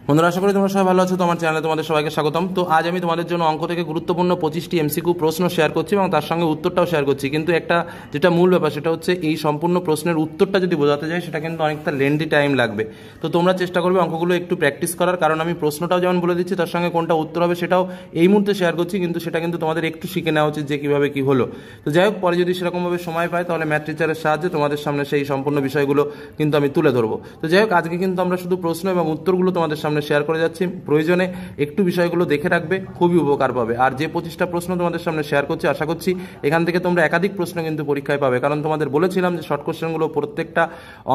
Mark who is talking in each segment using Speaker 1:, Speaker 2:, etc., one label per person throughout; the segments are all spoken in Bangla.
Speaker 1: বন্ধুরা, আশা করি তোমরা সবাই ভালো আছো। তোমার চ্যানেলে তোমাদের সবাইকে স্বাগতম। তো আজ আমি তোমাদের জন্য অঙ্ক থেকে গুরুত্বপূর্ণ 25টি এমসিকিউ প্রশ্ন শেয়ার করছি এবং তার সঙ্গে উত্তরটাও শেয়ার করছি। কিন্তু একটা যেটা মূল ব্যাপার সেটা হচ্ছে এই সম্পূর্ণ প্রশ্নের উত্তরটা যদি বোঝাতে যায় সেটা কিন্তু অনেকটা লেন্দি টাইম লাগবে। তো তোমরা চেষ্টা করবে অঙ্কগুলো একটু প্র্যাকটিস করার, কারণ আমি প্রশ্নটাও যেমন বলে দিচ্ছি তার সঙ্গে কোনটা উত্তর হবে সেটাও এই মুহূর্তে শেয়ার করছি, কিন্তু সেটা কিন্তু তোমাদের একটু শিখে নেওয়া উচিত যে কীভাবে কী হলো। তো যাই হোক, পরে যদি সেরকমভাবে সময় পাই তাহলে ম্যাথ টিচারের সাহায্যে তোমাদের সামনে সেই সম্পূর্ণ বিষয়গুলো কিন্তু আমি তুলে ধরবো। তো যাই হোক, আজকে কিন্তু আমরা শুধু প্রশ্ন এবং উত্তরগুলো তোমাদের সামনে শেয়ার করে যাচ্ছি। প্রয়োজনে একটু বিষয়গুলো দেখে রাখবে, খুবই উপকার পাবে। আর যে 25টা প্রশ্ন তোমাদের সামনে শেয়ার করছি, আশা করছি এখান থেকে তোমরা একাধিক প্রশ্ন কিন্তু পরীক্ষায় পাবে, কারণ তোমাদের বলেছিলাম যে শর্ট কোশ্চেনগুলো প্রত্যেকটা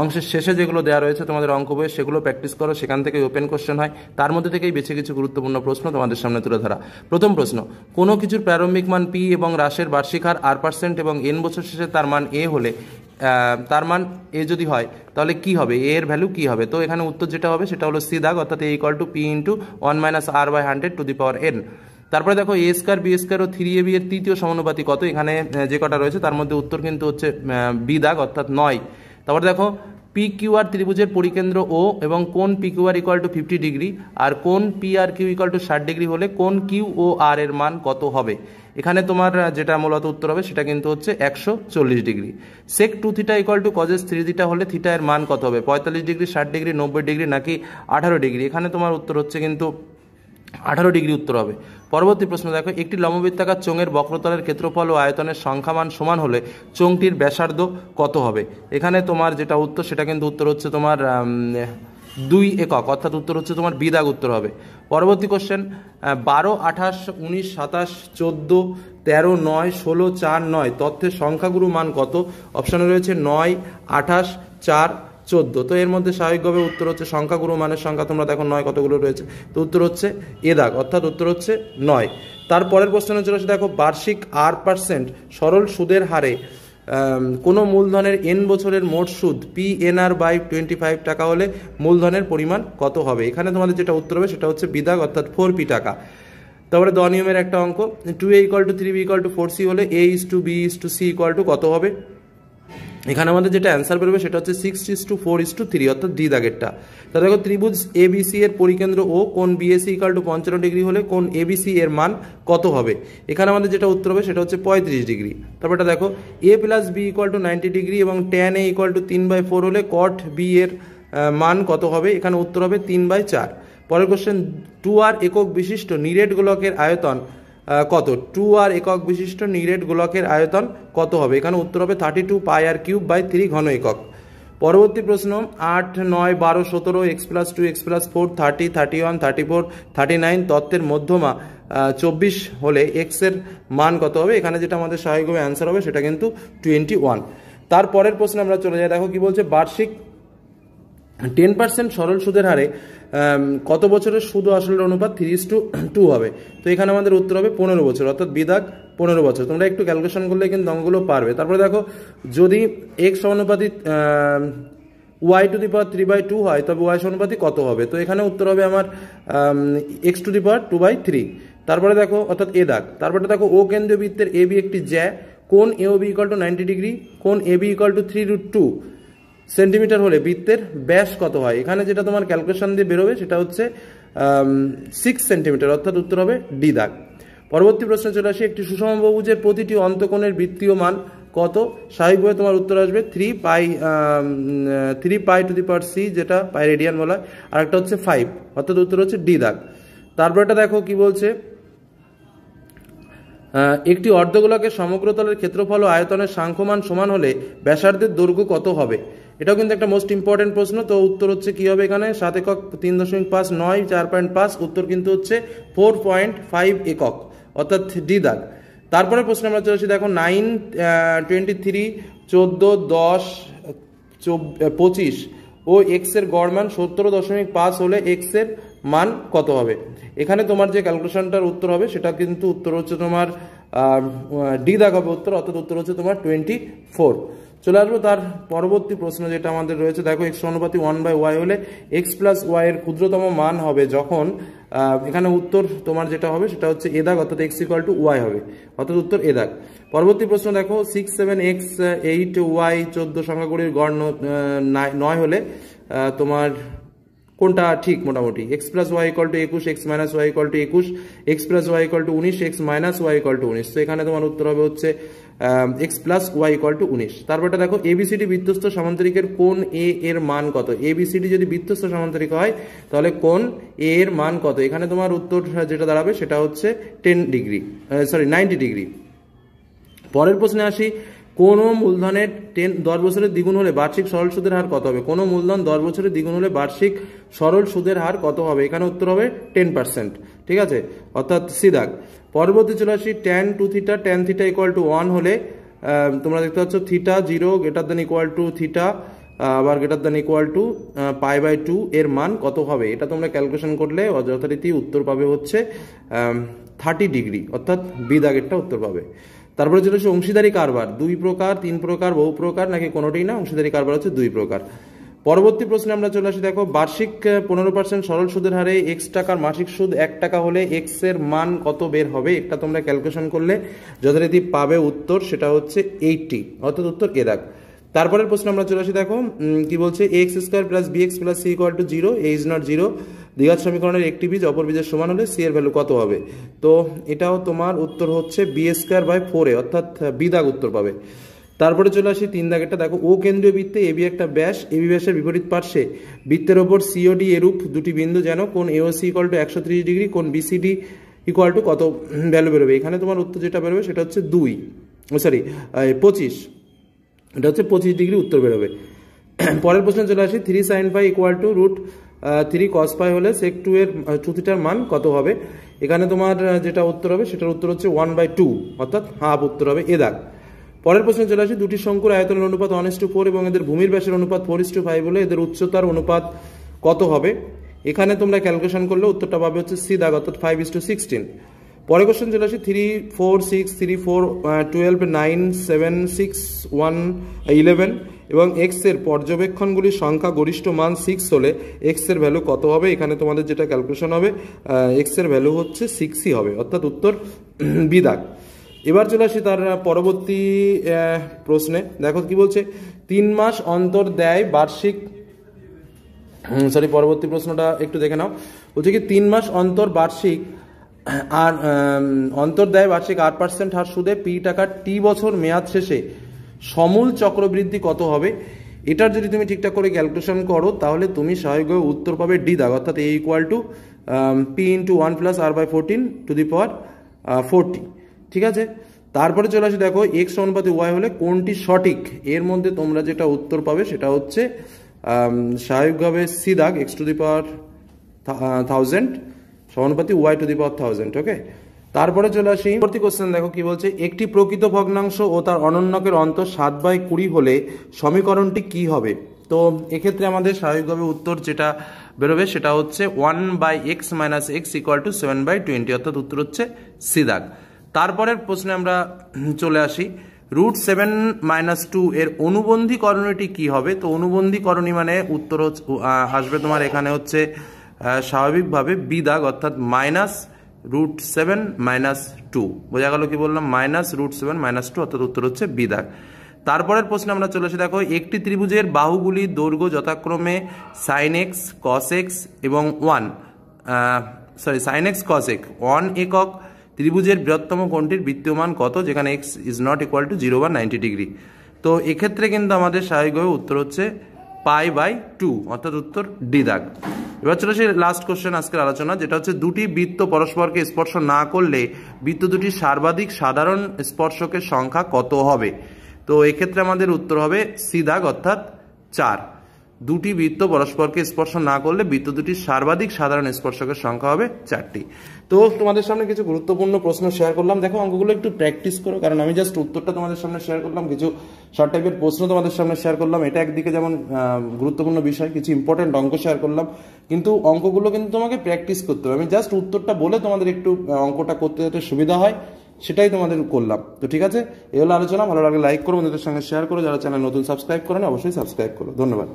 Speaker 1: অংশের শেষে যেগুলো দেওয়া রয়েছে তোমাদের অঙ্ক বইয়ে সেগুলো প্র্যাকটিস করো, সেখান থেকে ওপেন কোশ্চেন হয়, তার মধ্যে থেকেই বেছে কিছু গুরুত্বপূর্ণ প্রশ্ন তোমাদের সামনে তুলে ধরা। প্রথম প্রশ্ন, কোনো কিছুর প্রারম্ভিক মান পি এবং হ্রাসের বার্ষিক হার R% এবং n বছর শেষে তার মান এ হলে তার মান এ যদি হয় তাহলে কি হবে, এ এর ভ্যালু কি হবে? তো এখানে উত্তর যেটা হবে সেটা হলো সি দাগ, অর্থাৎ A=P(1 - R/100)n। তারপরে দেখো A² B² ও 3AB এর তৃতীয় সমানুপাতি কত? এখানে যে কটা রয়েছে তার মধ্যে উত্তর কিন্তু হচ্ছে বি দাগ, অর্থাৎ 9। তারপরে দেখো PQR ত্রিভুজের পরিকেন্দ্র ও এবং কোণ PQR = 50 ডিগ্রি আর কোণ PRQ = 60 ডিগ্রি হলে কোণ কিউ ও আর এর মান কত হবে? এখানে তোমার যেটা মূলত উত্তর হবে সেটা কিন্তু হচ্ছে 140 ডিগ্রি। sec 2θ = cos 3θ হলে থিটা এর মান কত হবে? 45 ডিগ্রি, 60 ডিগ্রি, 90 ডিগ্রি নাকি 18 ডিগ্রি? এখানে তোমার উত্তর হচ্ছে কিন্তু 18 ডিগ্রি উত্তর হবে। পরবর্তী প্রশ্ন দেখো, একটি লম্ববৃত্তাকার চোঙের বক্রতলের ক্ষেত্রফল ও আয়তনের সংখ্যামান সমান হলে চোঙটির ব্যাসার্ধ কত হবে? এখানে তোমার যেটা উত্তর সেটা কিন্তু উত্তর হচ্ছে তোমার 2 একক, অর্থাৎ উত্তর হচ্ছে তোমার বি দাগ উত্তর হবে। পরবর্তী কোশ্চেন, 12, 28, 19, 27, 14, 13, 9, 16, 4, 9 তথ্যের সংখ্যাগুরু মান কত? অপশানে রয়েছে 9, 28, 4, 14। তো এর মধ্যে স্বাভাবিকভাবে উত্তর হচ্ছে সংখ্যাগুরু মানের সংখ্যা, তোমরা দেখো 9 কতগুলো রয়েছে, তো উত্তর হচ্ছে এ দাগ, অর্থাৎ উত্তর হচ্ছে 9। তারপরের প্রশ্নে চলে আসে দেখো, বার্ষিক R% সরল সুদের হারে কোনো মূলধনের n বছরের মোট সুদ PNR/25 টাকা হলে মূলধনের পরিমাণ কত হবে? এখানে তোমাদের যেটা উত্তর হবে সেটা হচ্ছে বিদাগ, অর্থাৎ 4p টাকা। তারপরে 10 নিয়মের একটা অঙ্ক, 2A = 3B = 4C হলে A:B:C কত হবে? এখানে আমাদের যেটা অ্যান্সার বেরোবে সেটা হচ্ছে 6:4:3, অর্থাৎ ডি দাগেরটা। তা দেখো, ত্রিভুজ ABC এর পরিকেন্দ্র ও কোণ BAC = 55 ডিগ্রি হলে কোণ ABC এর মান কত হবে? এখানে আমাদের যেটা উত্তর হবে সেটা হচ্ছে 35 ডিগ্রি। তারপরটা দেখো, A + B = 90 ডিগ্রি এবং tan A = 3/4 হলে cot B এর মান কত হবে? এখানে উত্তর হবে 3/4। পরের কোশ্চেন, 2R একক বিশিষ্ট নিরেট গোলকের আয়তন কত? 2R একক বিশিষ্ট নিরেট গোলকের আয়তন কত হবে? এখানে উত্তর হবে 32 πr³/3 ঘন একক। পরবর্তী প্রশ্ন, 8, 9, 12, 17, x+2, x+4, 30, 31, 34, 39 তত্ত্বের মধ্যমা 24 হলে x এর মান কত হবে? এখানে যেটা আমাদের স্বাভাবিকভাবে অ্যান্সার হবে সেটা কিন্তু 21। তারপরের প্রশ্নে আমরা চলে যাই, দেখো কি বলছে, বার্ষিক 10% সরল সুদের হারে কত বছরের সুদ ও আসলের অনুপাত 3:2 হবে? তো এখানে আমাদের উত্তর হবে 15 বছর, অর্থাৎ বিদাগ 15 বছর। তোমরা একটু ক্যালকুলেশন করলে কিন্তু অঙ্কগুলো পারবে। তারপরে দেখো, যদি x সমানুপাতি y⁵2 হয় তবে y সমানুপাতি কত হবে? তো এখানে উত্তর হবে আমার x⁵2/3। তারপরে দেখো, অর্থাৎ এ দাগ। তারপরে দেখো, ও কেন্দ্রীয় বৃত্তের AB একটি জ্যা, কোণ AOB = 90 ডিগ্রি, কোণ AB = 3√2 সেন্টিমিটার হলে বৃত্তের ব্যাস কত হয়? এখানে যেটা তোমার ক্যালকুলেশন দিয়ে বেরোবে সেটা হচ্ছে 6 সেন্টিমিটার, অর্থাৎ উত্তর হবে ডি দাগ। পরবর্তী প্রশ্নে চলে আসি, একটি সুষমবাহুভুজের প্রতিটি অন্তকোণের বৃত্তীয় মান কত? স্বাভাবিকভাবে তোমার উত্তর আসবে 3π/c, যেটা পাই রেডিয়ান বলা হয়, আর একটা হচ্ছে 5, অর্থাৎ উত্তর হচ্ছে ডি দাগ। তারপরটা দেখো কি বলছে, একটি অর্ধগোলকের সমগ্রতলের ক্ষেত্রফল ও আয়তনের সাংখ্যমান সমান হলে ব্যাসার্ধের দৈর্ঘ্য কত হবে? এটাও কিন্তু একটা মোস্ট ইম্পর্টেন্ট প্রশ্ন। তো উত্তর হচ্ছে কি হবে? এখানে 7 একক 3.5, 9, 4.5, উত্তর কিন্তু হচ্ছে 4.5 একক, অর্থাৎ ডি দাগ। তারপরে প্রশ্ন আমরা চলে আসি, দেখো 9, 23, 14, 10, 25 ও এক্স এর গড় মান 17.5 হলে এক্স এর মান কত হবে? এখানে তোমার যে ক্যালকুলেশনটার উত্তর হবে সেটা কিন্তু উত্তর হচ্ছে তোমার ডি দাগ হবে উত্তর, অর্থাৎ উত্তর হচ্ছে তোমার 24। চলে আসবো তার পরবর্তী প্রশ্ন যেটা আমাদের রয়েছে, দেখো x সমানুপাতি 1/y হলে x+y এর ক্ষুদ্রতম মান হবে যখন, এখানে উত্তর তোমার যেটা হবে সেটা হচ্ছে এ দাগ, অর্থাৎ x = y হবে, অর্থাৎ উত্তর এ দাগ। পরবর্তী প্রশ্ন দেখো, 6, 7, x, 8, y 14 সংখ্যাগুলির গড় 9 হলে তোমার কোনটা ঠিক মোটামুটি? X plus Y equal to 21, X minus Y equal to 21, X plus Y equal to 19, X minus Y equal to 19। তো এখানে তোমার উত্তর হবে হচ্ছে X plus Y equal to 19। তারপরটা দেখো এবিসিডি বৃত্তস্থ সামান্তরিকের কোণ এ এর মান কত? এবিসিডি যদি বৃত্তস্থ সামান্তরিক হয় তাহলে কোণ এ এর মান কত? এখানে তোমার উত্তর যেটা দাঁড়াবে সেটা হচ্ছে 90 ডিগ্রি। পরের প্রশ্নে আসি, কোনো মূলধনের 10 বছরের দ্বিগুণ হলে বার্ষিক সরল সুদের হার কত হবে? কোনো মূলধন 10 বছরের দ্বিগুণ হলে বার্ষিক সরল সুদের হার কত হবে? এখানে উত্তর হবে 10%, ঠিক আছে, অর্থাৎ সিদাগ। পরবর্তী চলে আসি, tan 2 theta tan theta equal to 1 হলে তোমরা দেখতে পাচ্ছ theta 0 greater than equal to theta আবার গ্রেটার দেন ইকুয়াল টু π/2 এর মান কত হবে? এটা তোমরা ক্যালকুলেশন করলে যথারীতি উত্তর পাবে হচ্ছে 30 ডিগ্রি, অর্থাৎ বি দাগেরটা উত্তর পাবে। তারপরে চলে আসে অংশীদারি কারবার 2 প্রকার, 3 প্রকার, বহু প্রকার নাকি কোনোটাই না? অংশীদারি কারবার হচ্ছে 2 প্রকার। পরবর্তী প্রশ্নে আমরা চলে আসি, দেখো বার্ষিক 15% সরল সুদের হারে x টাকার মাসিক সুদ 1 টাকা হলে x এর মান কত বের হবে? এটা তোমরা ক্যালকুলেশন করলে যথারীতি পাবে উত্তর সেটা হচ্ছে 80, অর্থাৎ উত্তর এ দাগ। তারপরের প্রশ্ন আমরা চলে আসি, দেখো কি বলছে, ax square plus bx plus c equal to 0, a is not 0, দ্বিঘাত সমীকরণের একটি বীজ অপর বীজের সমান হলে c এর ভ্যালু কত হবে? তো এটাও তোমার উত্তর হচ্ছে b²/4a, অর্থাৎ বি দাগ উত্তর পাবে। তারপরে চলে আসি 3 দাগেরটা, দেখো ও কেন্দ্রীয় বৃত্তে এবি একটা ব্যাস, এবি ব্যাসের বিপরীত পার্শ্বে বৃত্তের ওপর সিওডি এরূপ দুটি বিন্দু যেন কোণ এওসি ইকুয়াল টু 130 ডিগ্রি, কোণ বিসিডি ইকুয়াল টু কত ভ্যালু বেরোবে? এখানে তোমার উত্তর যেটা বেরোবে সেটা হচ্ছে 25, এটা হচ্ছে 25 ডিগ্রি উত্তর বেরোবে। পরের প্রশ্নে চলে আসি, 3 sin phi equal to √3 cos phi হলে sec 2 এর 2 থিটার মান কত হবে? এখানে তোমার যেটা উত্তর হবে সেটার উত্তর হচ্ছে 1/2, অর্থাৎ হাফ উত্তর হবে এ দাগ। পরের প্রশ্নে চলে আসি, দুটি শঙ্কুর আয়তনের অনুপাত 1:4 এবং এদের ভূমির ব্যাসের অনুপাত 4:5 হলে এদের উচ্চতার অনুপাত কত হবে? এখানে তোমরা ক্যালকুলেশন করলে উত্তরটা পাবে হচ্ছে সি দাগ, অর্থাৎ 5:16। পরের কোশ্চেন চলে আসি, 3, 4, 6, 3, 4, 12, 9, 7, 6, 1, 11 এবং এক্স এর পর্যবেক্ষণগুলির সংখ্যা গরিষ্ঠ মান 6 হলে এক্স এর ভ্যালু কত হবে? এখানে তোমাদের যেটা ক্যালকুলেশন হবে এক্স এর ভ্যালু হচ্ছে 6ই হবে, অর্থাৎ উত্তর বি দাগ। এবার চলে আসি তার পরবর্তী প্রশ্নে, দেখো কি বলছে, 3 মাস অন্তর দেয় বার্ষিক, পরবর্তী প্রশ্নটা একটু দেখে নাও। বলছে কি 3 মাস অন্তর বার্ষিক আর অন্তর দেয় বার্ষিক 8% হার সুদে পি টাকার টি বছর মেয়াদ শেষে সমূল চক্রবৃদ্ধি কত হবে? এটার যদি তুমি ঠিকঠাক করে ক্যালকুলেশন করো তাহলে তুমি স্বাভাবিকভাবে উত্তর পাবে ডি দাগ, অর্থাৎ a equal to P into 1 plus r/14 to the power 40, ঠিক আছে। তারপরে চলে আসি, দেখো এক্স অনুপাতে ওয়াই হলে কোনটি সঠিক? এর মধ্যে তোমরা যেটা উত্তর পাবে সেটা হচ্ছে স্বাভাবিকভাবে সি দাগ, এক্স টু দি পাওয়ার 1000 সমানুপাতি Y to the power 1000, okay. তারপরে চলে আসি পরবর্তী কোশ্চেন, দেখো কি বলছে, একটি প্রকৃত ভগ্নাংশ ও তার অনন্যকের অন্তর 7/20 হলে সমীকরণটি কি হবে? তো এক্ষেত্রে আমাদের স্বাভাবিকভাবে উত্তর যেটা বেরোবে সেটা হচ্ছে 1/x minus x equal to 7/20, অর্থাৎ উত্তর হচ্ছে সি দাগ। তারপরের প্রশ্নে আমরা চলে আসি, √7 - 2 এর অনুবন্ধীকরণটি কি হবে? তো অনুবন্ধীকরণী মানে উত্তর আসবে তোমার এখানে হচ্ছে স্বাভাবিকভাবে বি দাগ, অর্থাৎ -√7 - 2, বোঝা গেল কি বললাম? -√7 - 2, অর্থাৎ উত্তর হচ্ছে বি দাগ। তারপরের প্রশ্নে আমরা চলে আসি, দেখো একটি ত্রিভুজের বাহুগুলির দৈর্ঘ্য যথাক্রমে sin x cos x এবং sin x cos x 1 একক, ত্রিভুজের বৃহত্তম কোণটির বৃত্তীয় মান কত? যেখানে x is not equal to 0 বা 90 ডিগ্রি। তো এক্ষেত্রে কিন্তু আমাদের স্বাভাবিকভাবে উত্তর হচ্ছে π/2, অর্থাৎ উত্তর ডি দাগ। এবার চলে আসি লাস্ট কোশ্চেন আজকের আলোচনা, যেটা হচ্ছে দুটি বৃত্ত পরস্পরকে স্পর্শ না করলে বৃত্ত দুটির সর্বাধিক সাধারণ স্পর্শকের সংখ্যা কত হবে? তো এক্ষেত্রে আমাদের উত্তর হবে সি দাগ, অর্থাৎ 4। দুটি বৃত্ত পরস্পরকে স্পর্শ না করলে বৃত্ত দুটির সর্বাধিক সাধারণ স্পর্শকের সংখ্যা হবে 4টি। তো তোমাদের সামনে কিছু গুরুত্বপূর্ণ প্রশ্ন শেয়ার করলাম, দেখো অঙ্কগুলো একটু প্র্যাকটিস করো, কারণ আমি জাস্ট উত্তরটা তোমাদের সামনে শেয়ার করলাম, কিছু শর্ট টাইপের প্রশ্ন তোমাদের সামনে শেয়ার করলাম, এটা একদিকে যেমন গুরুত্বপূর্ণ বিষয়, কিছু ইম্পর্টেন্ট অঙ্ক শেয়ার করলাম, কিন্তু অঙ্কগুলো কিন্তু তোমাকে প্র্যাকটিস করতে হবে। আমি জাস্ট উত্তরটা বলে তোমাদের একটু অঙ্কটা করতে যাতে সুবিধা হয় সেটাই তোমাদের করলাম। তো ঠিক আছে, এই হলো আলোচনা। ভালো লাগলে লাইক করো, বন্ধুদের সঙ্গে শেয়ার করো, যারা চ্যানেল নতুন সাবস্ক্রাইব করেন অবশ্যই সাবস্ক্রাইব করো। ধন্যবাদ।